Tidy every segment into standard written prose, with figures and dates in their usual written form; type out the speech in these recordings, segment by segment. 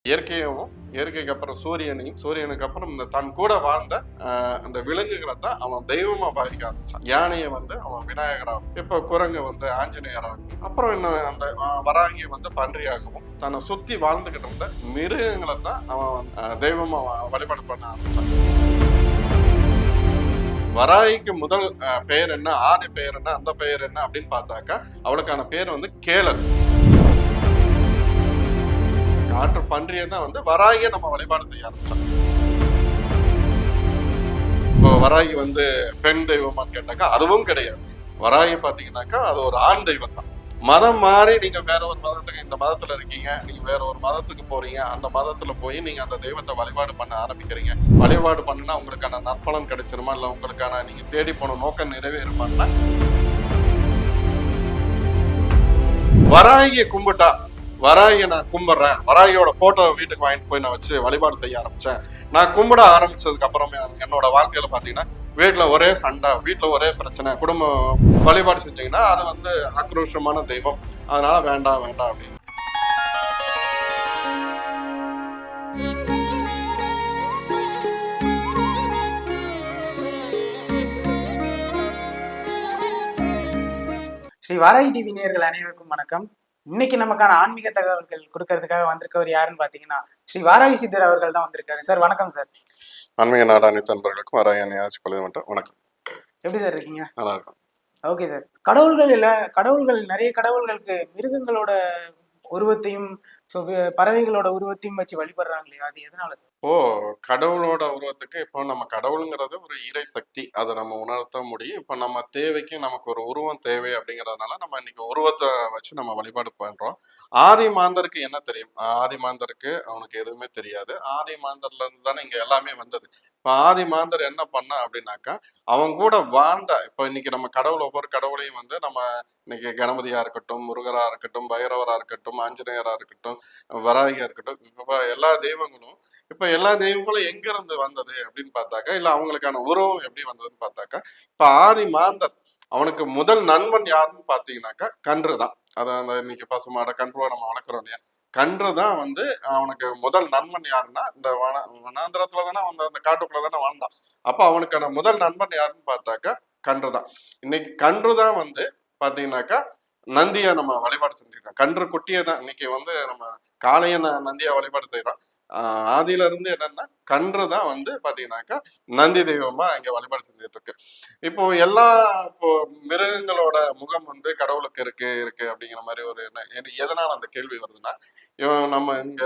இயற்கையவும் இயற்கைக்கு அப்புறம் சூரியனையும் சூரியனுக்கு அப்புறம் இந்த தன் கூட வாழ்ந்த அந்த விலங்குகளை தான் அவன் தெய்வமா பாதிக்க ஆரம்பிச்சான். யானையை வந்து அவன் விநாயகராகும், இப்ப குரங்கு வந்து ஆஞ்சநேயராகும், அப்புறம் இன்னும் அந்த வராகி வந்து பன்றியாகவும் தன்னை சுத்தி வாழ்ந்துகிட்டு இருந்த மிருகங்களை தான் அவன் தெய்வமா வழிபாடு பண்ண ஆரம்பிச்சான். வராகிக்கு முதல் பெயர் என்ன, ஆதி பெயர் என்ன, அந்த பெயர் என்ன அப்படின்னு பார்த்தாக்கா அவளுக்கான பேர் வந்து கேளல். காற்று பன்றியை தான் வந்து வராகியை நம்ம வழிபாடு செய்ய ஆரம்பிச்சோம். இப்போ வராகி வந்து பெண் தெய்வமான்னு கேட்டாக்கா அதுவும் கிடையாது. வராகி பாத்தீங்கன்னாக்கா அது ஒரு ஆண் தெய்வம் தான். மதம் மாறி நீங்க வேற ஒரு மதத்துக்கு, இந்த மதத்துல இருக்கீங்க, நீங்க வேற ஒரு மதத்துக்கு போறீங்க, அந்த மதத்துல போய் நீங்க அந்த தெய்வத்தை வழிபாடு பண்ண ஆரம்பிக்கிறீங்க. வழிபாடு பண்ணுனா உங்களுக்கான நற்பலன் கிடைச்சிருமா, இல்ல உங்களுக்கான நீங்க தேடி போன நோக்கம் நிறைவேறுமான்னா, வராகியை கும்பிட்டா, வராகியை நான் கும்பிடுறேன், வராகியோட போட்டோ வீட்டுக்கு வாங்கிட்டு போய் நான் வச்சு வழிபாடு செய்ய ஆரம்பிச்சேன். நான் கும்பிட ஆரம்பிச்சதுக்கு அப்புறமே என்னோட வாழ்க்கையில பாத்தீங்கன்னா வீட்டுல ஒரே சண்டை, வீட்டுல ஒரே பிரச்சனை, குடும்பம் வழிபாடு செஞ்சீங்கன்னா அது வந்து ஆக்ரோஷமான தெய்வம், அதனால வேண்டாம் வேண்டாம் அப்படின்னு. ஸ்ரீ வாராகி டிவி நேயர்கள் அனைவருக்கும் வணக்கம். இன்னைக்கு நமக்கான ஆன்மீக தகவல்கள் கொடுக்கறதுக்காக வந்திருக்கவர் யாருன்னு பாத்தீங்கன்னா ஸ்ரீ வாராகி சித்தர் அவர்கள் தான் வந்திருக்காரு. சார் வணக்கம் சார். ஆன்மீக நாடானி நண்பர்களுக்கும் வராகி வணக்கம். எப்படி சார் இருக்கீங்க? நல்லா இருக்கும். Okay sir. கடவுள்கள் நிறைய கடவுள்களுக்கு மிருகங்களோட உருவத்தையும் பறவைகளோட உருவத்தையும் வச்சு வழிபடுறாங்க இல்லையா, அது எதனால சார்? கடவுளோட உருவத்துக்கு இப்போ நம்ம கடவுளுங்கிறது ஒரு இறை சக்தி, அதை நம்ம உணர்த்த முடியும். இப்போ நம்ம தேவைக்கு நமக்கு ஒரு உருவம் தேவை அப்படிங்கிறதுனால நம்ம இன்னைக்கு உருவத்தை வச்சு நம்ம வழிபாடு பண்றோம். ஆதி மாந்தருக்கு என்ன தெரியும்? ஆதி மாந்தருக்கு அவனுக்கு எதுவுமே தெரியாது. ஆதி மாந்தர்ல இருந்து தானே இங்க எல்லாமே வந்தது. இப்போ ஆதி மாந்தர் என்ன பண்ணா அப்படின்னாக்கா அவங்க கூட வாழ்ந்த, இப்போ இன்னைக்கு நம்ம கடவுள் ஒவ்வொரு கடவுளையும் வந்து நம்ம இன்னைக்கு கணபதியா இருக்கட்டும், முருகரா இருக்கட்டும், பைரவரா இருக்கட்டும், ஆஞ்சநேயரா இருக்கட்டும், வராகியா இருக்கட்டும், இப்ப எல்லா தெய்வங்களும் எங்க இருந்து வந்தது அப்படின்னு பார்த்தாக்கா, இல்ல அவங்களுக்கான உருவம் எப்படி வந்ததுன்னு பார்த்தாக்கா, இப்ப ஆதி மாந்தர் அவனுக்கு முதல் நண்பன் யாருன்னு பாத்தீங்கன்னாக்கா கன்று தான். அதான் அந்த இன்னைக்கு பசுமாட கன்றுவை நம்ம வளர்க்குறோம் இல்லையா, கன்று தான் வந்து அவனுக்கு முதல் நண்பன். யாருன்னா இந்த வனாந்திரத்துல தானே அந்த காட்டுக்குள்ள தானே வாழ்ந்தான். அப்ப அவனுக்கான முதல் நண்பன் யாருன்னு பார்த்தாக்கா கன்று தான். இன்னைக்கு கன்று தான் வந்து பாத்தீங்கன்னாக்கா நந்தியா நம்ம வழிபாடு செஞ்சுருக்கோம். கன்று குட்டியை தான் இன்னைக்கு வந்து நம்ம காளைய நந்தியா வழிபாடு செய்யறோம். ஆதியில இருந்து என்னன்னா கன்று தான் வந்து பாத்தீங்கன்னாக்கா நந்தி தெய்வமா இங்க வழிபாடு செஞ்சுட்டு இருக்கு. இப்போ இப்போ மிருகங்களோட முகம் வந்து கடவுளுக்கு இருக்கு அப்படிங்கிற மாதிரி ஒரு எதனால அந்த கேள்வி வருதுன்னா, நம்ம இங்க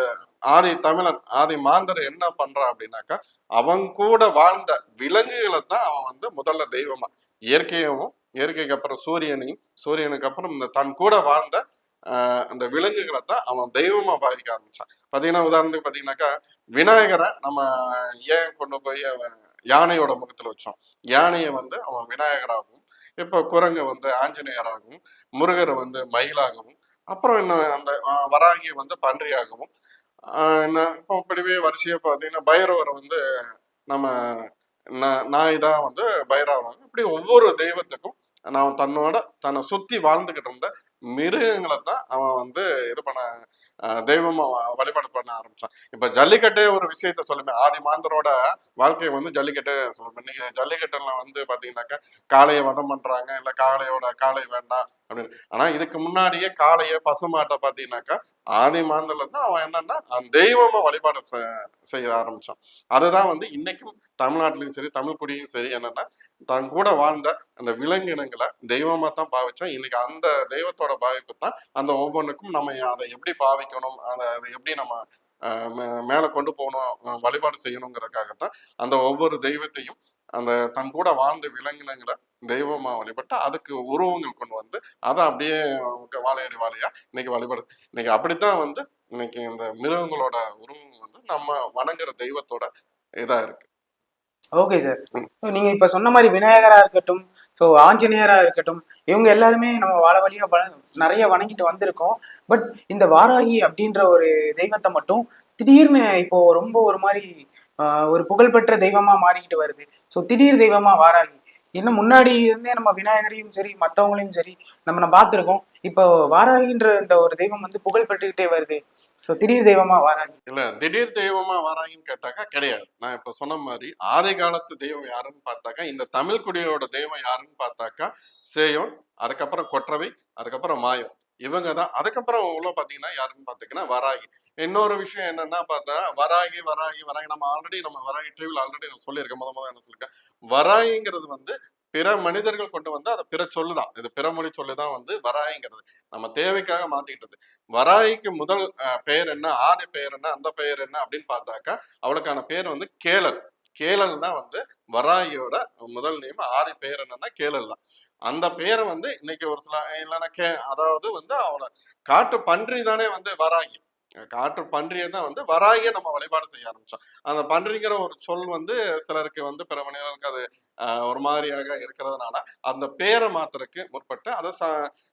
ஆதி மாந்தர் என்ன பண்றான் அப்படின்னாக்கா அவங்க கூட வாழ்ந்த விலங்குகளை தான் அவன் வந்து முதல்ல தெய்வமா, இயற்கைக்கு அப்புறம் சூரியனுக்கு அப்புறம் இந்த தன் கூட வாழ்ந்த அந்த விலங்குகளை தான் அவன் தெய்வமா பாதிக்க ஆரம்பிச்சான். பாத்தீங்கன்னா உதாரணத்துக்கு பாத்தீங்கன்னாக்கா விநாயகரை நம்ம ஏன் கொண்டு போய் அவன் யானையோட முகத்துல வச்சோம்? யானையை வந்து அவன் விநாயகராகவும், இப்ப குரங்கு வந்து ஆஞ்சநேயராகவும், முருகரை வந்து மயிலாகவும், அப்புறம் இன்னும் அந்த வராகியை வந்து பன்றியாகவும், இப்போ இப்படிவே வரிசையா பாத்தீங்கன்னா பைரவரை வந்து நம்ம நாய் தான் வந்து பைரவராகும். இப்படி ஒவ்வொரு தெய்வத்துக்கும் நான் தன்னை சுத்தி வாழ்ந்துகிட்டு இருந்த மிருகங்களை தான் அவன் வந்து இது பண்ண தெய்வமா வழிபாடு பண்ண ஆரம்பிச்சான். இப்ப ஜல்லிக்கட்டே ஒரு விஷயத்த சொல்லுமே, ஆதி மாந்தரோட வாழ்க்கையை வந்து ஜல்லிக்கட்டே சொல்லுமே. இன்னைக்கு ஜல்லிக்கட்டுல வந்து பாத்தீங்கன்னாக்கா காளையை வதம் பண்றாங்க, இல்ல காளை வேண்டாம் அப்படின்னு. ஆனா இதுக்கு முன்னாடியே காளைய பசுமாட்டை பாத்தீங்கன்னாக்கா ஆதி மாந்தர்ல இருந்து அவன் என்னன்னா அந்த தெய்வமா வழிபாடு செய்ய ஆரம்பிச்சான். அதுதான் வந்து இன்னைக்கும் தமிழ்நாட்டிலையும் சரி, தமிழ் குடியும் சரி, என்னன்னா தன் கூட வாழ்ந்த அந்த விலங்கினங்களை தெய்வமா தான் பாவிச்சோம். இன்னைக்கு அந்த தெய்வத்தோட பாவிப்பு தான் அந்த ஒவ்வொன்றுக்கும் நம்ம அதை எப்படி பாவிக்கணும், அதை எப்படி நம்ம மேல கொண்டு போகணும், வழிபாடு செய்யணுங்கிறதுக்காகத்தான் அந்த ஒவ்வொரு தெய்வத்தையும் அந்த தன் கூட வாழ்ந்த விலங்கினங்களை தெய்வமா வழிபட்டு அதுக்கு உருவங்கள் கொண்டு வந்து அதை அப்படியே வாழையா இன்னைக்கு வழிபடு. இன்னைக்கு அப்படித்தான் வந்து இன்னைக்கு இந்த மிருகங்களோட உருவம் வந்து நம்ம வணங்குற தெய்வத்தோட இதா இருக்கு. Okay sir. நீங்க இப்ப சொன்ன மாதிரி விநாயகரா இருக்கட்டும், ஆஞ்சநேயரா இருக்கட்டும், இவங்க எல்லாருமே நம்ம வாழ வழியா நிறைய வணங்கிட்டு வந்திருக்கோம். பட் இந்த வாராகி அப்படின்ற ஒரு தெய்வத்தை மட்டும் திடீர்னு இப்போ ரொம்ப ஒரு மாதிரி ஒரு புகழ்பெற்ற தெய்வமா மாறிக்கிட்டு வருது. திடீர் தெய்வமா வாராகி. இன்னும் முன்னாடி இருந்தே நம்ம விநாயகரையும் சரி மற்றவங்களையும் சரி நம்ம பார்த்துருக்கோம். இப்போ வாராகின்ற இந்த ஒரு தெய்வம் வந்து புகழ் பெற்றுக்கிட்டே வருது. ஸோ திடீர் தெய்வமா வாராகி. இல்ல திடீர் தெய்வமா வராங்கன்னு கேட்டாக்கா கிடையாது. நான் இப்ப சொன்ன மாதிரி ஆதி காலத்து தெய்வம் யாருன்னு பார்த்தாக்கா இந்த தமிழ் குடியோட தெய்வம் யாருன்னு பார்த்தாக்கா சேயோன், அதுக்கப்புறம் கொற்றவை, அதுக்கப்புறம் மாயம். இவங்க தான். அதுக்கப்புறம் உள்ள பாத்தீங்கன்னா யாருன்னு பாத்தீங்கன்னா வராகி. இன்னொரு விஷயம் என்னன்னா பார்த்தா வராகி வராகி வராகி நம்ம வராகி டிவில ஆல்ரெடி நான் சொல்லியிருக்கேன். முத என்ன சொல்லியிருக்கேன், வராகிங்கிறது வந்து பிற மனிதர்கள் கொண்டு வந்து அதை பிற சொல்லுதான், இது பிறமொழி சொல்லுதான் வந்து வராகிங்கிறது நம்ம தேவைக்காக மாத்திக்கிட்டது. வராகிக்கு முதல் பெயர் என்ன, ஆதி பெயர் என்ன, அந்த பெயர் என்ன அப்படின்னு பார்த்தாக்கா அவளுக்கான பேர் வந்து கேளல். கேளல் தான் வந்து வராகியோட முதல் நேம். ஆதி பெயர் என்னன்னா கேளல் தான். அந்த பெயரை வந்து இன்னைக்கு ஒரு சில இல்லைன்னா அதாவது வந்து அவளை காட்டு பன்றி தானே வந்து வராகி. காட்டு பன்றியை தான் வந்து வராகியை நம்ம வழிபாடு செய்ய ஆரம்பிச்சோம். அந்த பன்றிங்கிற ஒரு சொல் வந்து சிலருக்கு வந்து பிற மனிதர்களுக்கு அது ஒரு மாதிரியாக இருக்கிறதுனால அந்த பேரை மாத்துறதுக்கு முற்பட்டு அதை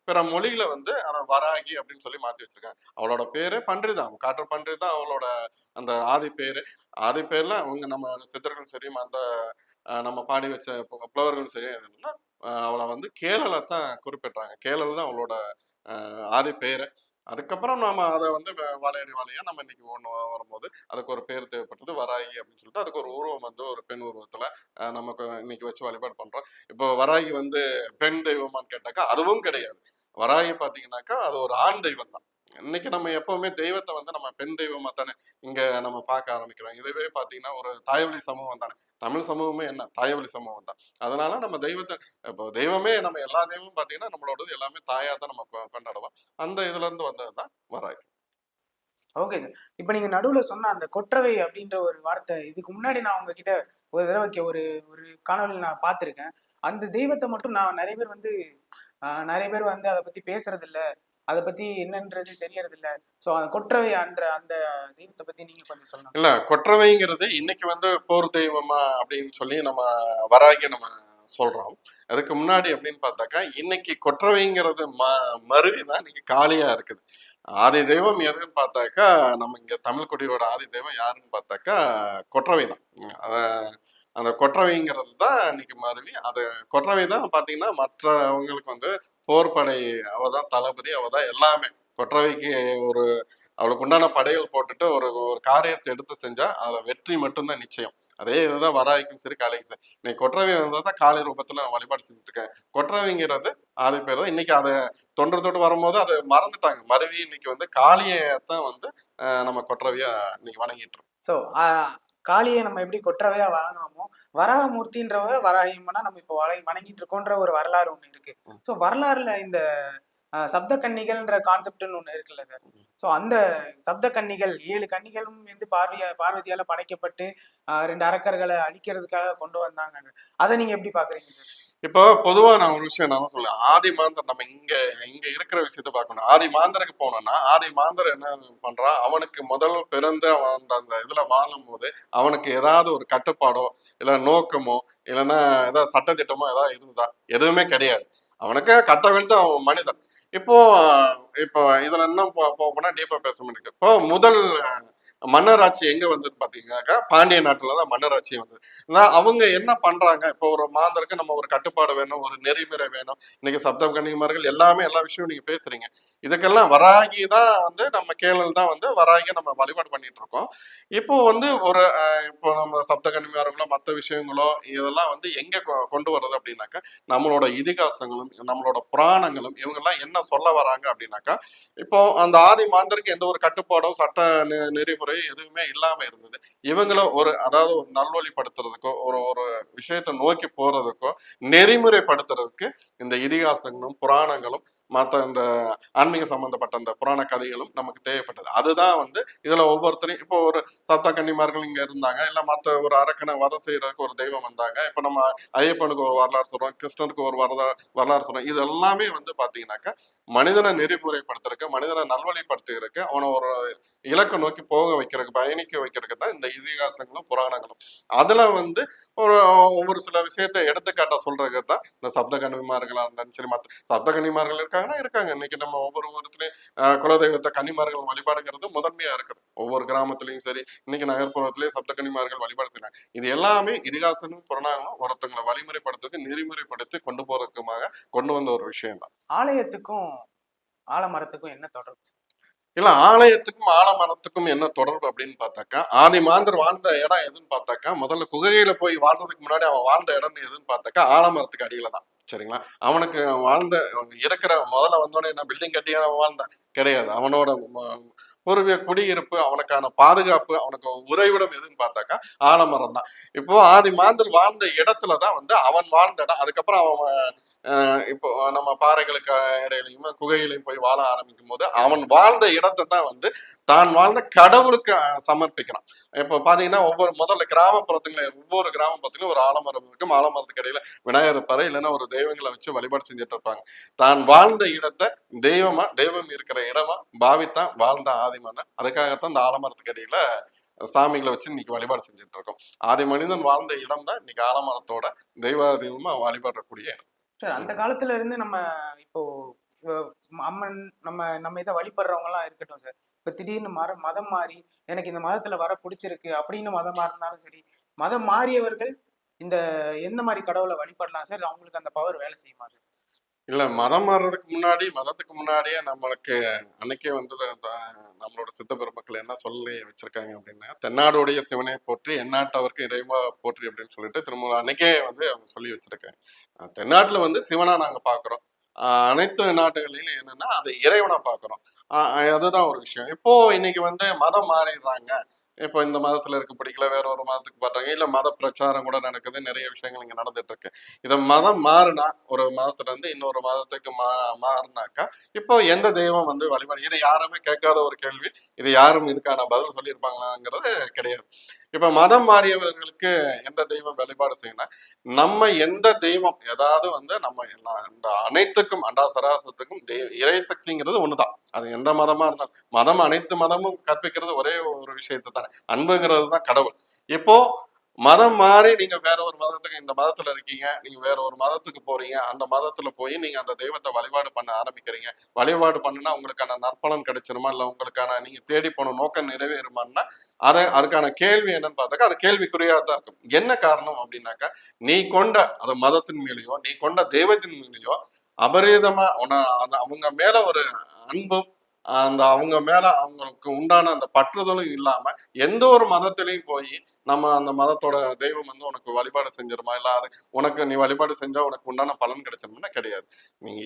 பிற மொழியில வந்து அதை வராகி அப்படின்னு சொல்லி மாத்தி வச்சிருக்காங்க. அவளோட பேரு பன்றி தான், காட்டு பன்றி தான் அவளோட அந்த ஆதி பேரு. ஆதி பேர்ல அவங்க நம்ம சித்தர்களும் சரி அந்த நம்ம பாடி வச்ச புலவர்களும் சரி என்னன்னா அவளை வந்து கேரளை தான் குறிப்பிட்டாங்க. கேரள தான் அவளோட ஆதி பேரு. அதுக்கப்புறம் நாம அதை வந்து வாழையடி வாழையா நம்ம இன்னைக்கு ஒண்ணு வரும்போது அதுக்கு ஒரு பேர் தேவைப்பட்டது வராகி அப்படின்னு சொல்லிட்டு அதுக்கு ஒரு உருவம் வந்து ஒரு பெண் உருவத்துல நமக்கு இன்னைக்கு வச்சு வழிபாடு பண்றோம். இப்போ வராகி வந்து பெண் தெய்வமான்னு கேட்டாக்கா அதுவும் கிடையாது. வராகி பாத்தீங்கன்னாக்கா அது ஒரு ஆண் தெய்வம் தான். இன்னைக்கு நம்ம எப்பவுமே தெய்வத்தை வந்து நம்ம பெண் தெய்வமா தானே இங்க நம்ம பார்க்க ஆரம்பிக்கிறோம். இதுவே பாத்தீங்கன்னா ஒரு தாய்வழி சமூகம் தானே. தமிழ் சமூகமே என்ன தாய்வழி சமூகம் தான். அதனால நம்ம தெய்வத்தை இப்போ தெய்வமே நம்ம எல்லா தெய்வமும் பாத்தீங்கன்னா நம்மளோடது எல்லாமே தாயா தான் நம்ம கொண்டாடுவோம். அந்த இதுல இருந்து வந்ததுதான் வராகி. Okay sir. இப்ப நீங்க நடுவுல சொன்ன அந்த கொற்றவை அப்படின்ற ஒரு வார்த்தை, இதுக்கு முன்னாடி நான் உங்ககிட்ட ஒரு தடவை ஒரு ஒரு காணொளி நான் பார்த்திருக்கேன். அந்த தெய்வத்தை மட்டும் நான் நெறைய பேர் வந்து அத பத்தி பேசுறதில்ல. அத பத்தி என்னன்றது தெரியறதில்ல. ஸோ அந்த கொற்றவை என்ற அந்த தெய்வத்த பத்தி நீங்க கொஞ்சம் சொல்லலாம். இல்ல கொற்றவைங்கிறது இன்னைக்கு வந்து போர் தெய்வமா அப்படின்னு சொல்லி நம்ம வராகி நம்ம சொல்றோம். அதுக்கு முன்னாடி அப்படின்னு பார்த்தாக்கா இன்னைக்கு கொற்றவைங்கிறது மருவிதான் இன்னைக்கு காளியா இருக்குது. ஆதி தெய்வம் எதுன்னு பார்த்தாக்கா நம்ம இங்க தமிழ் குடியோட ஆதி தெய்வம் யாருன்னு பார்த்தாக்கா கொற்றவை தான். அத அந்த கொற்றவைங்கிறது தான் இன்னைக்கு மருவி அது கொற்றவை தான் பாத்தீங்கன்னா மற்றவங்களுக்கு வந்து போர்படை அவதான் தளபதி, அவதான் எல்லாமே. கொற்றவைக்கு ஒரு அவளுக்கு உண்டான படைகள் போட்டுட்டு ஒரு ஒரு காரியத்தை எடுத்து செஞ்சா அதுல வெற்றி மட்டும்தான் நிச்சயம். அதே இதுதான் வராய்க்கும் சரி காளைக்கும் சரி. இன்னைக்கு கொற்றவை தான் காளை ரூபத்துல நான் வழிபாடு செஞ்சுட்டு இருக்கேன். கொற்றவைங்கிறது ஆதி பேர் தான். இன்னைக்கு அதை தொன்று தொட்டு வரும்போது அதை மறந்துட்டாங்க. மருவி இன்னைக்கு வந்து காளியைத்தான் வந்து நம்ம கொற்றவையா இன்னைக்கு வணங்கிட்டு இருக்கோம். ஸோ காளியை நம்ம எப்படி கொற்றவையா வணங்குறோமோ, வராகமூர்த்தின்றவர் வராகியம்மனா நம்ம இப்போ வணங்கிட்டு இருக்கோன்ற ஒரு வரலாறு ஒண்ணு இருக்கு. ஸோ வரலாறுல இந்த சப்த கன்னிகள்ன்ற கான்செப்ட்னு ஒண்ணு இருக்குல்ல சார். ஸோ அந்த சப்த கன்னிகள் 7 கன்னிகளும் வந்து பார்வதியால படைக்கப்பட்டு 2 அரக்கர்களை அழிக்கிறதுக்காக கொண்டு வந்தாங்க. அதை நீங்க எப்படி பாக்குறீங்க சார்? இப்போ பொதுவா நான் ஒரு விஷயம் நான் சொல்லுவேன். ஆதி மாந்தர் நம்ம இங்க இங்க இருக்கிற விஷயத்த பார்க்கணும். ஆதி மாந்தருக்கு போனோம்னா ஆதி மாந்தர் என்ன பண்றான், அவனுக்கு முதல் பிறந்து அவன் அந்த அந்த இதுல வாழும் போது அவனுக்கு ஏதாவது ஒரு கட்டுப்பாடோ இல்ல நோக்கமோ இல்லைன்னா ஏதாவது சட்டத்திட்டமோ ஏதாவது இருந்ததா? எதுவுமே கிடையாது. அவனுக்கு கட்டவிழ்த்து அவன் மனிதன். இப்போ இப்போ இதுல இன்னும் போனா டீப்பா பேச முடியும். இப்போ முதல் மன்னராட்சி எங்க வந்ததுன்னு பாத்தீங்கன்னாக்கா பாண்டிய நாட்டுலதான் மன்னராட்சி வந்தது. அவங்க என்ன பண்றாங்க, இப்போ ஒரு மாந்தருக்கு நம்ம ஒரு கட்டுப்பாடு வேணும், ஒரு நெறிமுறை வேணும். இன்னைக்கு சப்த கன்னிமார்கள் எல்லாமே எல்லா விஷயமும் நீங்க பேசுறீங்க. இதுக்கெல்லாம் வராகி தான் வந்து நம்ம கேளல் தான் வந்து வராகி நம்ம வழிபாடு பண்ணிட்டு இருக்கோம். இப்போ வந்து ஒரு இப்போ நம்ம சப்த கன்னிமார்களோ மற்ற விஷயங்களோ இதெல்லாம் வந்து எங்க கொண்டு வர்றது அப்படின்னாக்கா நம்மளோட இதிகாசங்களும் நம்மளோட புராணங்களும் இவங்கெல்லாம் என்ன சொல்ல வராங்க அப்படின்னாக்கா இப்போ அந்த ஆதி மாந்தருக்கு எந்த ஒரு கட்டுப்பாடோ சட்ட நெறிமுறை எதுவுமே இல்லாம இருந்தது. இவங்களும் ஒரு அதாவது ஒரு நல்வழிப்படுத்துறதுக்கோ ஒரு ஒரு விஷயத்தை நோக்கி போறதுக்கோ நெறிமுறைப்படுத்துறதுக்கு இந்த இதிகாசங்களும் புராணங்களும் மற்ற இந்த ஆன்மீக சம்பந்தப்பட்ட அந்த புராண கதைகளும் நமக்கு தேவைப்பட்டது. அதுதான் வந்து இதுல ஒவ்வொருத்தரையும் இப்போ ஒரு சப்த கன்னிமார்கள் இங்க இருந்தாங்க, இல்ல மற்ற ஒரு அரக்கனை வதம் செய்யறதுக்கு ஒரு தெய்வம் வந்தாங்க. இப்ப நம்ம ஐயப்பனுக்கு ஒரு வரலாறு சொல்றோம், கிருஷ்ணனுக்கு ஒரு வரலாறு சொல்றோம். இது எல்லாமே வந்து பாத்தீங்கன்னாக்கா மனிதனை நெறிமுறைப்படுத்துறதுக்கு மனிதனை நல்வழிப்படுத்துறதுக்கு அவனை ஒரு இலக்கை நோக்கி போக வைக்கிறதுக்கு பயணிக்க வைக்கிறதுக்கு தான் இந்த இதிகாசங்களும் புராணங்களும். அதுல வந்து ஒரு ஒவ்வொரு சில விஷயத்த எடுத்துக்காட்ட சொல்றதுக்கு தான் இந்த சப்த கன்னிமார்களா இருந்தாலும் சரி மற்ற சப்த கன்னிமார்கள் இருக்காங்கன்னா இருக்காங்க. இன்னைக்கு நம்ம ஒவ்வொரு ஊரத்துலயும் குலதெய்வத்தை கன்னிமார்கள் வழிபாடுங்கிறது முதன்மையா இருக்குது. ஒவ்வொரு கிராமத்துலயும் சரி இன்னைக்கு நகர்ப்புறத்திலயும் சப்த கன்னிமார்கள் வழிபாடு செய்யறாங்க. இது எல்லாமே இதிகாசமும் புராணங்களும் ஒருத்தங்களை வழிமுறைப்படுத்துறதுக்கு நெறிமுறைப்படுத்தி கொண்டு போறதுக்குமாக கொண்டு வந்த ஒரு விஷயம் தான். ஆலயத்துக்கும் ஆலமரத்துக்கும் என்ன தொடர்பு? இல்ல ஆலயத்துக்கும் ஆலமரத்துக்கும் என்ன தொடர்பு அப்படின்னு பார்த்தாக்கா, ஆதி மாந்தர் வாழ்ந்த இடம் எதுன்னு பார்த்தாக்கா, முதல்ல குகையில போய் வாழ்றதுக்கு முன்னாடி அவன் வாழ்ந்த இடம் எதுன்னு பார்த்தாக்கா, ஆலமரத்துக்கு அடியில தான். சரிங்களா? அவனுக்கு வாழ்ந்த இருக்கிற முதல்ல வந்தோடனே என்ன பில்டிங் கட்டியா அவன் வாழ்ந்தான்? கிடையாது. அவனோட பூர்வீக குடியிருப்பு, அவனுக்கான பாதுகாப்பு, அவனுக்கு உறைவிடம் எதுன்னு பார்த்தாக்கா ஆலமரம் தான். இப்போ ஆதி மாந்தர் வாழ்ந்த இடத்துல தான் வந்து அவன் வாழ்ந்த இடம். அதுக்கப்புறம் அவன் இப்போ நம்ம பாறைகளுக்கு இடையிலையும் குகையிலையும் போய் வாழ ஆரம்பிக்கும் போது அவன் வாழ்ந்த இடத்தை தான் வந்து தான் வாழ்ந்த கடவுளுக்கு சமர்ப்பிக்கிறான். இப்போ பாத்தீங்கன்னா முதல்ல கிராமப்புறத்துங்களே ஒவ்வொரு கிராமப்புறத்துலயும் ஒரு ஆலமரம் இருக்கும். ஆலமரத்துக்கு இடையில விநாயகர் இருப்பாரு, இல்லைன்னா ஒரு தெய்வங்களை வச்சு வழிபாடு செஞ்சுட்டு இருப்பாங்க. தான் வாழ்ந்த இடத்தை தெய்வம் இருக்கிற இடமா பாவித்தான் வாழ்ந்த ஆதிமன்னன். அதுக்காகத்தான் இந்த ஆலமரத்துக்கு இடையில சாமிகளை வச்சு இன்னைக்கு வழிபாடு செஞ்சுட்டு இருக்கோம். ஆதி மனிதன் வாழ்ந்த இடம் தான் இன்னைக்கு ஆலமரத்தோட தெய்வமா வழிபடக்கூடிய இடம். சார் அந்த காலத்துல இருந்து நம்ம இப்போ அஹ், அம்மன் நம்ம நம்ம இதை வழிபடுறவங்க எல்லாம் இருக்கட்டும் சார். இப்ப திடீர்னு மதம் மாறி எனக்கு இந்த மதத்துல வர பிடிச்சிருக்கு அப்படின்னு மதம் மாறினாலும் சரி, மதம் மாறியவர்கள் இந்த எந்த மாதிரி கடவுளை வழிபடலாம் சார்? அவங்களுக்கு அந்த பவர் வேலை செய்யுமா சார்? இல்ல மதம் மாறுறதுக்கு முன்னாடி மதத்துக்கு முன்னாடியே நம்மளுக்கு அன்னைக்கே வந்து நம்மளோட சித்த பெருமக்கள் என்ன சொல்லி வச்சிருக்காங்க அப்படின்னா, தென்னாடுடைய சிவனை போற்றி எந்நாட்டவருக்கு இறைவா போற்றி அப்படின்னு சொல்லிட்டு திரும்ப அன்னைக்கே வந்து அவங்க சொல்லி வச்சிருக்காங்க. தென்னாட்டுல வந்து சிவனா நாங்க பாக்குறோம். அனைத்து நாட்டுகளிலும் என்னன்னா அதை இறைவனா பாக்குறோம். அதுதான் ஒரு விஷயம். இப்போ இன்னைக்கு வந்து மதம் மாறிடுறாங்க. இப்போ இந்த மதத்துல இருக்க பிடிக்கல, வேற ஒரு மதத்துக்கு பாடுறாங்க, இல்ல மத பிரச்சாரம் கூட நடக்குது, நிறைய விஷயங்கள் இங்க நடந்துட்டு இருக்கு. இத மதம் மாறுனா ஒரு மதத்துல இருந்து இன்னொரு மதத்துக்கு மாறினாக்கா இப்போ எந்த தெய்வம் வந்து வழிபாடு, இதை யாருமே கேட்காத ஒரு கேள்வி. இது யாரும் இதுக்கான பதில் சொல்லியிருப்பாங்களாங்கிறது கிடையாது. இப்ப மதம் மாறியவர்களுக்கு எந்த தெய்வம் வழிபாடு செய்யணும், நம்ம எந்த தெய்வம் ஏதாவது வந்து நம்ம இந்த அனைத்துக்கும் அண்டா சராசத்துக்கும் இறை சக்திங்கிறது ஒண்ணுதான். அது எந்த மதமா இருந்தாலும் அனைத்து மதமும் கற்பிக்கிறது ஒரே ஒரு விஷயத்தை தானே, அன்புங்கிறது தான் கடவுள். இப்போ மதம் மாறி நீங்க வேற ஒரு மதத்துக்கு, இந்த மதத்துல இருக்கீங்க, நீங்க வேற ஒரு மதத்துக்கு போறீங்க, அந்த மதத்துல போய் நீங்க அந்த தெய்வத்தை வழிபாடு பண்ண ஆரம்பிக்கிறீங்க. வழிபாடு பண்ணுனா உங்களுக்கான நற்பலன் கிடைச்சிருமா, இல்ல உங்களுக்கான நீங்க தேடி போன நோக்கம் நிறைவேறுமான்னா அதுக்கான கேள்வி என்னன்னு பார்த்தாக்கா அது கேள்விக்குறியா தான் இருக்கும். என்ன காரணம் அப்படின்னாக்கா, நீ கொண்ட அந்த மதத்தின் மேலேயோ நீ கொண்ட தெய்வத்தின் மேலேயோ அபரீதமா அவங்க மேல ஒரு அன்பும் அவங்க மேல அவங்களுக்கு உண்டான அந்த பற்றுதலும் இல்லாம எந்த ஒரு மதத்திலையும் போய் நம்ம அந்த மதத்தோட தெய்வம் வந்து உனக்கு வழிபாடு செஞ்சிருமா, இல்ல அது உனக்கு நீ வழிபாடு செஞ்சா உனக்கு உண்டான பலன் கிடைச்சிருமா? கிடையாது. நீங்க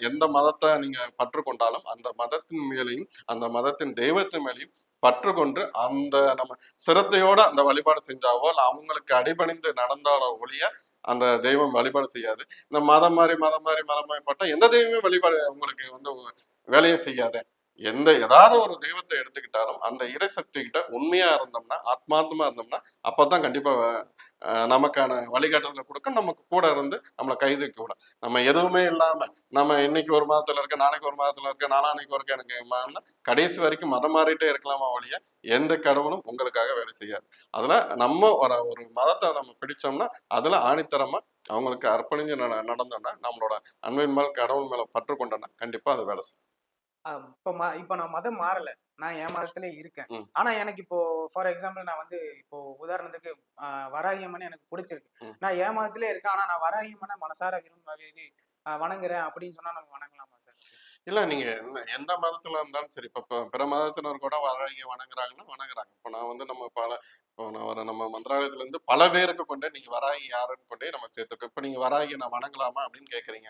எந்த மதத்தை நீங்க பற்று கொண்டாலும் அந்த மதத்தின் மேலையும் அந்த மதத்தின் தெய்வத்தின் மேலையும் பற்று கொண்டு அந்த நம்ம சிரத்தையோட அந்த வழிபாடு செஞ்சாவோ இல்ல அவங்களுக்கு அடிபணிந்து நடந்தாலோ ஒழிய அந்த தெய்வம் வழிபாடு செய்யாது. இந்த மதம் மாறி பட்டா எந்த தெய்வமே வழிபாடு உங்களுக்கு வந்து வேலையை செய்யாத. ஏதாவது ஒரு தெய்வத்தை எடுத்துக்கிட்டாலும் அந்த இறைசக்தி கிட்ட உண்மையா இருந்தோம்னா, ஆத்மார்த்தமா இருந்தோம்னா, அப்பதான் கண்டிப்பா நமக்கான வழிகாட்டுதலை கொடுக்க, நமக்கு கூட இருந்து நம்மளை கைதுக்க விடும். நம்ம எதுவுமே இல்லாம நம்ம இன்னைக்கு ஒரு மதத்துல இருக்க, நாளைக்கு ஒரு மதத்துல இருக்க, நாளானைக்கு ஒரு எனக்கு கடைசி வரைக்கும் மதம் மாறிட்டே இருக்கலாமா ஒழிய எந்த கடவுளும் உங்களுக்காக வேலை செய்யாது. அதுல நம்ம ஒரு மதத்தை நம்ம பிடிச்சோம்னா அதுல ஆணித்தரமா அவங்களுக்கு அர்ப்பணிஞ்சு நடந்தோம்னா, நம்மளோட அன்பின் மேல் கடவுள் மேல பற்று கொண்டோம்னா கண்டிப்பா அது வேலை செய்யும். இப்போ நான் மதம் மாறல, நான் என் மதத்திலே இருக்கேன். ஆனா எனக்கு இப்போ ஃபார் எக்ஸாம்பிள் நான் வந்து இப்போ உதாரணத்துக்கு வராகி அம்மன் எனக்கு பிடிச்சிருக்கு. நான் என் மதத்திலே இருக்கேன், ஆனா நான் வராகி அம்மனை மனசார இது வணங்குறேன் அப்படின்னு சொன்னா நம்ம வணங்கலாமா சார்? இல்ல நீங்க எந்த மதத்துல இருந்தாலும் சரி, இப்ப பிற மதத்தினர் கூட வராகிய வணங்குறாங்கன்னா வணங்குறாங்க. இப்போ நான் வந்து நம்ம மந்திராலயத்துல இருந்து பல பேருக்கு கொண்டு நீங்க வராகி யாருன்னு கொண்டே நம்ம சேர்த்துருக்கோம். இப்ப நீங்க வராகி நான் வணங்கலாமா அப்படின்னு கேக்குறீங்க.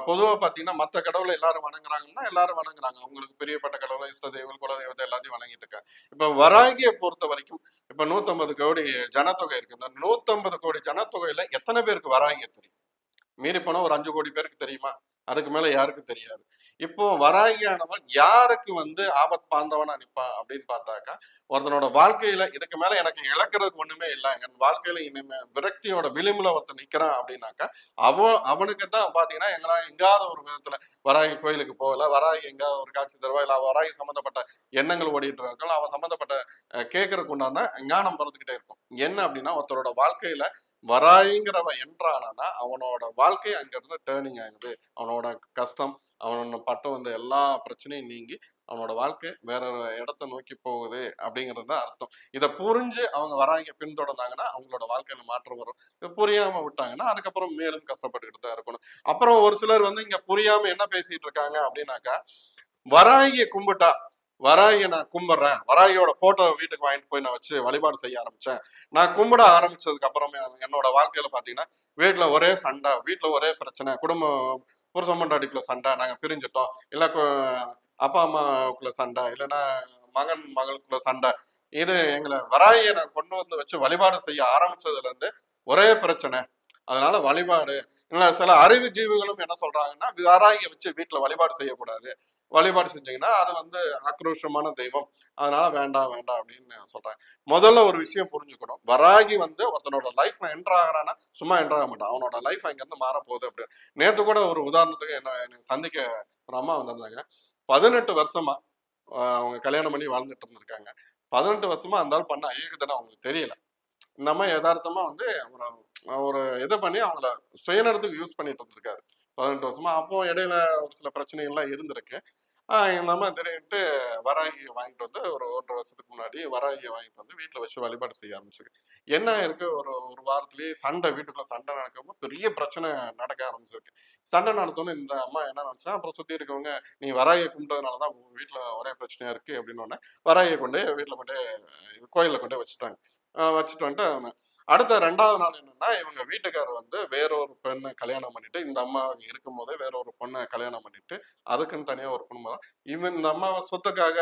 பொதுவா பாத்தீங்கன்னா மத்த கடவுளை எல்லாரும் வணங்குறாங்கன்னா எல்லாரும் வணங்குறாங்க. அவங்களுக்கு பிரியப்பட்ட கடவுளை, இஷ்ட தெய்வம், குல தெய்வத்தை எல்லாத்தையும் வணங்கிட்டு இருக்காங்க. இப்ப வராகியை பொறுத்த வரைக்கும் இப்ப 150 கோடி ஜனத்தொகை இருக்கு. இந்த 150 கோடி ஜனத்தொகையில எத்தனை பேருக்கு வராகிய தெரியும்? மீறி போனா ஒரு 5 கோடி பேருக்கு தெரியுமா? அதுக்கு மேல யாருக்கும் தெரியாது. இப்போ வராகியானவன் யாருக்கு வந்து ஆபத் பாந்தவனா நிப்பா அப்படின்னு பார்த்தாக்கா, ஒருத்தனோட வாழ்க்கையில இதுக்கு மேல எனக்கு இழக்கிறதுக்கு ஒண்ணுமே இல்லை, என் வாழ்க்கையில இனிமே விரக்தியோட விளிம்புல ஒருத்தன் நிக்கிறான் அப்படின்னாக்கா, அவனுக்கு தான் பாத்தீங்கன்னா எங்காவது ஒரு விதத்துல வராகி கோயிலுக்கு போகல, வராகி எங்காவது ஒரு காட்சி தருவா, இல்ல வராகி சம்பந்தப்பட்ட எண்ணங்கள் ஓடிட்டு இருக்கலாம், அவன் சம்பந்தப்பட்ட கேட்கறதுக்கு உண்டான ஞானம் பிறந்துகிட்டே இருக்கும். என்ன அப்படின்னா ஒருத்தரோட வாழ்க்கையில வராயிங்கிறவன் என்றானா அவனோட வாழ்க்கை அங்க இருந்து டேர்னிங் ஆகுது. அவனோட கஷ்டம், அவனோட பட்டம் வந்த எல்லா பிரச்சனையும் நீங்கி அவனோட வாழ்க்கை வேற ஒரு இடத்த நோக்கி போகுது அப்படிங்கிறது தான் அர்த்தம். இதை புரிஞ்சு அவங்க வராங்க பின்தொடர்ந்தாங்கன்னா அவங்களோட வாழ்க்கையில மாற்றம் வரும். இது புரியாம விட்டாங்கன்னா அதுக்கப்புறம் மேலும் கஷ்டப்பட்டுக்கிட்டு தான் இருக்கணும். அப்புறம் ஒரு சிலர் வந்து இங்க புரியாம என்ன பேசிட்டு இருக்காங்க அப்படின்னாக்கா, வராகிய கும்பிட்டா வராகியை நான் கும்பிடுறேன், வராகியோட போட்டோ வீட்டுக்கு வாங்கிட்டு போய் நான் வச்சு வழிபாடு செய்ய ஆரம்பிச்சேன். நான் கும்பிட ஆரம்பிச்சதுக்கு அப்புறமே என்னோட வாழ்க்கையில பாத்தீங்கன்னா வீட்டுல ஒரே சண்டை, வீட்டுல ஒரே பிரச்சனை, குடும்பம் புருஷன் பொண்டாட்டிக்குள்ள சண்டை, நாங்க பிரிஞ்சுட்டோம், இல்ல அப்பா அம்மாவுக்குள்ள சண்டை, இல்லைன்னா மகன் மகளுக்குள்ள சண்டை. இது எங்களை வராகியை நான் கொண்டு வந்து வச்சு வழிபாடு செய்ய ஆரம்பிச்சதுல இருந்து ஒரே பிரச்சனை. அதனால வழிபாடு இல்ல, சில அறிவு ஜீவிகளும் என்ன சொல்றாங்கன்னா வராகியை வச்சு வீட்டுல வழிபாடு செய்யக்கூடாது, வழிபாடு செஞ்சீங்கன்னா அது வந்து ஆக்ரோஷமான தெய்வம், அதனால வேண்டாம் வேண்டாம் அப்படின்னு சொல்றாங்க. முதல்ல ஒரு விஷயம் புரிஞ்சுக்கணும், வராகி வந்து ஒருத்தனோட லைஃப்ல என்டர் ஆகிறான்னா சும்மா என்டர் ஆக மாட்டான், அவனோட லைஃப் அங்க இருந்து மாற போகுது அப்படின்னு. நேத்து கூட ஒரு உதாரணத்துக்கு என்ன சந்திக்க ஒரு அம்மா வந்திருந்தாங்க. 18 வருஷமா அவங்க கல்யாணம் பண்ணி வாழ்ந்துட்டு இருந்திருக்காங்க. 18 வருஷமா அந்த ஆள் பண்ண ஐயக்குதானே அவங்களுக்கு தெரியல. இந்த அம்மா யதார்த்தமா வந்து ஒரு இதை பண்ணி அவங்கள சுயநலத்துக்கு யூஸ் பண்ணிட்டு இருந்திருக்காரு 18 வருஷமா. அப்போ இடையில ஒரு சில பிரச்சனைகள்லாம் இருந்திருக்கு. இந்த அம்மா தெரியிட்டு வராகியை வாங்கிட்டு வந்து ஒரு 1.5 வருஷத்துக்கு முன்னாடி வராகியை வாங்கிட்டு வந்து வீட்டுல வச்சு வழிபாடு செய்ய ஆரம்பிச்சிருக்கு. என்ன இருக்கு, ஒரு ஒரு வாரத்திலேயே சண்டை, வீட்டுக்குள்ள சண்டை நடக்கும்போது பெரிய பிரச்சனை நடக்க ஆரம்பிச்சிருக்கு. சண்டை நடத்தோன்னு இந்த அம்மா என்ன நினைச்சா, அப்புறம் சுத்தி இருக்கவங்க நீ வராகியை கும்பிட்டதுனாலதான் உங்க வீட்டுல ஒரே பிரச்சனையா இருக்கு அப்படின்னு உடனே வராகியை கொண்டு வீட்டுல கொண்டு கோயில்ல கொண்டு வச்சுட்டாங்க. வச்சுட்டு வந்துட்டு அடுத்த 2வது நாள் என்னன்னா, இவங்க வீட்டுக்காரர் வந்து வேறொரு பெண்ணை கல்யாணம் பண்ணிட்டு, இந்த அம்மா இருக்கும் போதே வேறொரு பொண்ணை கல்யாணம் பண்ணிட்டு, அதுக்குன்னு தனியா ஒரு குடும்பம் தான். இவன் இந்த அம்மாவை சொத்துக்காக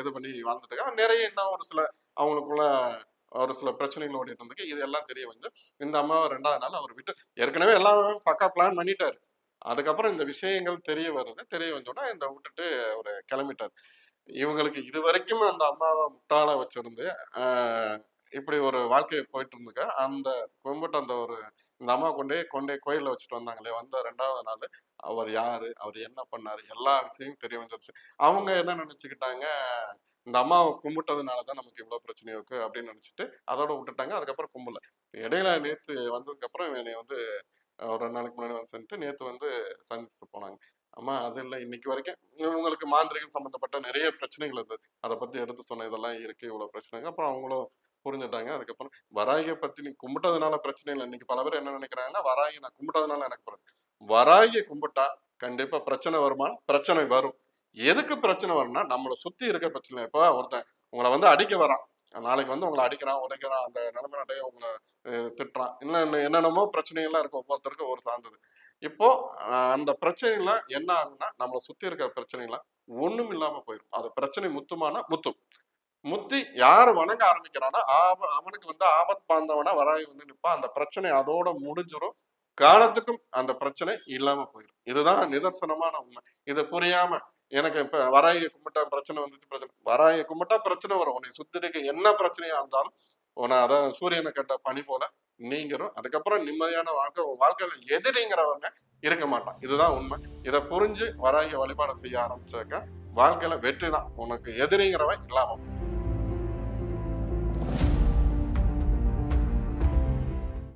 இது பண்ணி வாழ்ந்துட்டு இருக்காங்க. நிறைய இன்னும் ஒரு சில அவங்களுக்குள்ள ஒரு சில பிரச்சனைகள் ஓடிட்டு இருந்துக்கு. இது எல்லாம் தெரிய வந்து இந்த அம்மாவை 2வது நாள் அவர் விட்டு, ஏற்கனவே எல்லாம் பக்கா பிளான் பண்ணிட்டாரு. அதுக்கப்புறம் இந்த விஷயங்கள் தெரிய வருது. தெரிய வந்தோன்னா இந்த விட்டுட்டு ஒரு கிளம்பிட்டாரு. இவங்களுக்கு இது வரைக்கும் அந்த அம்மாவை முட்டாள வச்சிருந்து இப்படி ஒரு வாழ்க்கையை போயிட்டு இருந்துக்க, அந்த கும்பிட்டு அந்த ஒரு இந்த அம்மா கொண்டே கோயில்ல வச்சுட்டு வந்தாங்களே, வந்த 2வது நாள் அவர் யாரு, அவர் என்ன பண்ணாரு, எல்லா விஷயமும் தெரிய வந்துருச்சு. அவங்க என்ன நினைச்சுக்கிட்டாங்க, இந்த அம்மாவை கும்பிட்டதுனாலதான் நமக்கு இவ்வளவு பிரச்சனை இருக்கு அப்படின்னு நினைச்சிட்டு அதோட விட்டுட்டாங்க. அதுக்கப்புறம் கும்பல. இடையில நேத்து வந்ததுக்கு அப்புறம் என்னை வந்து ஒரு 2 நாளைக்கு முன்னாடி வந்து சென்ட்டு நேத்து வந்து சந்திச்சுட்டு போனாங்க. அம்மா அது இல்லை, இன்னைக்கு வரைக்கும் இவங்களுக்கு மாந்திரிகம் சம்பந்தப்பட்ட நிறைய பிரச்சனைகள் இருந்தது, அதை பத்தி எடுத்து சொன்ன, இதெல்லாம் இருக்கு இவ்வளவு பிரச்சனைங்க. அப்புறம் அவங்களும் புரிஞ்சுட்டாங்க. அதுக்கப்புறம் வராகியை பத்தி நீ கும்பிட்டதுனால பிரச்சனை இல்லை. இன்னைக்கு பல பேர் என்ன நினைக்கிறாங்கன்னா, வராகி நான் கும்பிட்டதுனால எனக்கு பிரச்சனை. வராகியை கும்பிட்டா கண்டிப்பா பிரச்சனை வருமானா பிரச்சனை வரும். எதுக்கு பிரச்சனை வரும்னா நம்மளை சுத்தி இருக்க பிரச்சனை. இப்போ ஒருத்தன் உங்களை வந்து அடிக்க வரான், நாளைக்கு வந்து உங்களை அடிக்கிறான், உதைக்கிறான், அந்த நிலைமை உங்களை திட்டுறான், இன்னும் என்னென்னமோ பிரச்சனைகள்லாம் இருக்கும், ஒவ்வொருத்தருக்கும் ஒரு சார்ந்தது. இப்போ அந்த பிரச்சனைலாம் என்ன ஆகும்னா, நம்மளை சுத்தி இருக்கிற பிரச்சனைலாம் ஒண்ணும் இல்லாம போயிடும். அது பிரச்சனை முத்துமானா முத்தும். முத்தி யாரு வணங்க ஆரம்பிக்கிறானா அவனுக்கு வந்து ஆபத் பாந்தவனா வராகி வந்து நிப்பான். அந்த பிரச்சனை அதோட முடிஞ்சிடும். காலத்துக்கும் அந்த பிரச்சனை இல்லாம போயிடும். இதுதான் நிதர்சனமான உண்மை. இது புரியாம எனக்கு இப்ப வராகியை கும்பிட்டா பிரச்சனை வந்துச்சு, பிரச்சனை வராகியை கும்பிட்டா பிரச்சனை வரும். உன்னை சுத்தி இருக்க என்ன பிரச்சனையா இருந்தாலும் அதான் சூரியனை கட்ட பனி போல நீங்கிறோம். அதுக்கப்புறம் நிம்மதியான வாழ்க்கை, வாழ்க்கையில எதிரிங்கிறவங்க இருக்க மாட்டான். இதுதான் உண்மை. இதை புரிஞ்சு வராகிய வழிபாடு செய்ய ஆரம்பிச்சாக்க வாழ்க்கையில வெற்றி தான். உனக்கு எதிரிங்கிறவன் இல்லாம